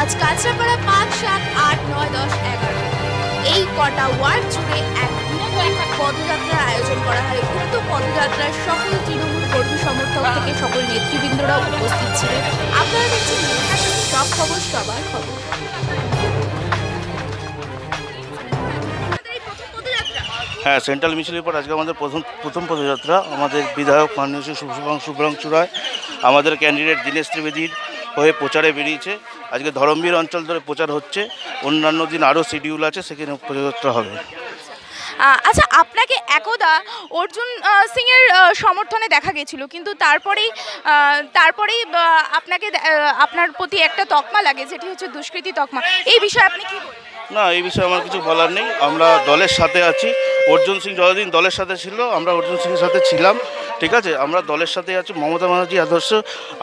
আজ কাঁচরাপাড়া 5, 7, 8, 9, 10, 11 এই কটা ওয়ার্ড জুড়ে এক পদযাত্রার আয়োজন করা হয়। উক্ত পদযাত্রার সকল তৃণমূল কর্মী সমর্থক থেকে সকল নেতৃবৃন্দরা উপস্থিত ছিলেন। আপনারা দেখছেন সব খবর সবার খবর। হ্যাঁ, সেন্ট্রাল মিছিলের পর আজকে আমাদের প্রথম পদযাত্রা। আমাদের বিধায়ক মাননীয় শুভ্রাংশু রায় আমাদের ক্যান্ডিডেট দীনেশ ত্রিবেদীর হয়ে প্রচারে বেরিয়েছে। আজকে ধরমবীর অঞ্চল ধরে প্রচার হচ্ছে, অন্যান্য দিন আরও শিডিউল আছে, সেখানে পদযাত্রা হবে। আচ্ছা, আপনাকে একদা অর্জুন সিং এর সমর্থনে দেখা গেছিল, কিন্তু তারপরেই আপনাকে আপনার প্রতি একটা তকমা লাগে, যেটি হচ্ছে দুষ্কৃতী তকমা। এই বিষয়ে আপনি কি বলবেন? না, এই বিষয়ে আমার কিছু বলার নেই। আমরা দলের সাথে আছি। অর্জুন সিং যতদিন দলের সাথে ছিল, আমরা অর্জুন সিংয়ের সাথে ছিলাম। ঠিক আছে, আমরা দলের সাথে আছি। মমতা ব্যানার্জি আদর্শ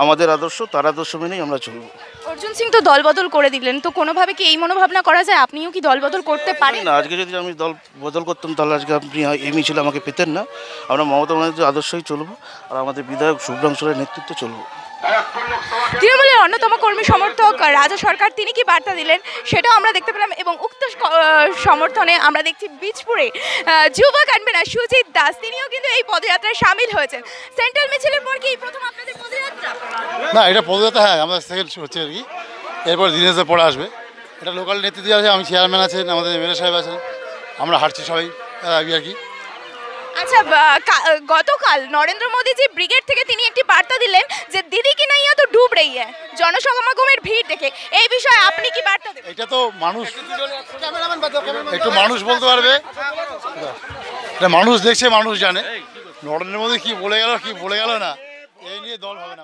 আমাদের আদর্শ, তার আদর্শ মেনেই আমরা চলব। অর্জুন সিং তো দল বদল করে দিলেন, তো কোনোভাবে কি এই মনোভাবনা করা যায় আপনিও কি দল বদল করতে পারেন? না, আজকে যদি আমি দল বদল করতাম তাহলে আজকে আপনি এই মিছিল আমাকে পেতেন না। আমরা মমতা ব্যানার্জির আদর্শই চলবো, আর আমাদের বিধায়ক শুভ্রাংশু রায়ের নেতৃত্বে চলবো। তৃণমূলের অন্যতম কর্মী সমর্থক রাজা সরকার তিনি কি বার্তা দিলেন সেটাও আমরা দেখতে পেলাম, এবং উক্ত সমর্থনে আমরা দেখছি বীজপুরে যুব কনভেনার সুজিত দাস তিনিও কিন্তু এই পদযাত্রায় সামিল হয়েছেন। সেন্ট্রাল মিছিলের পর কি এই প্রথম আপনাদের পদযাত্রা? না, এটা পদযাত্রা, হ্যাঁ, আমাদের সেকেন্ড হচ্ছে আর কি। এরপর দিনেশের পরে আসবে। এটা লোকাল নেতৃত্ব আছে, আমি চেয়ারম্যান আছেন, আমাদের এমএলএ সাহেব আছেন, আমরা হাঁটছি সবাই আর কি। আচ্ছা, গতকাল নরেন্দ্র মোদীজি ব্রিগেড থেকে তিনি একটি বার্তা দিলেন যে দিদি কি নাইয়া তো ডুব রही है, জনসমাগমের ভিড় দেখে। এই বিষয়ে আপনি কি বার্তা দেবেন? এটা তো মানুষ, একটু মানুষ বলতে পারবে, এটা মানুষ দেখছে, মানুষ জানে নরেন্দ্র মোদী কি বলে গেল না, এই নিয়ে দল হবে না।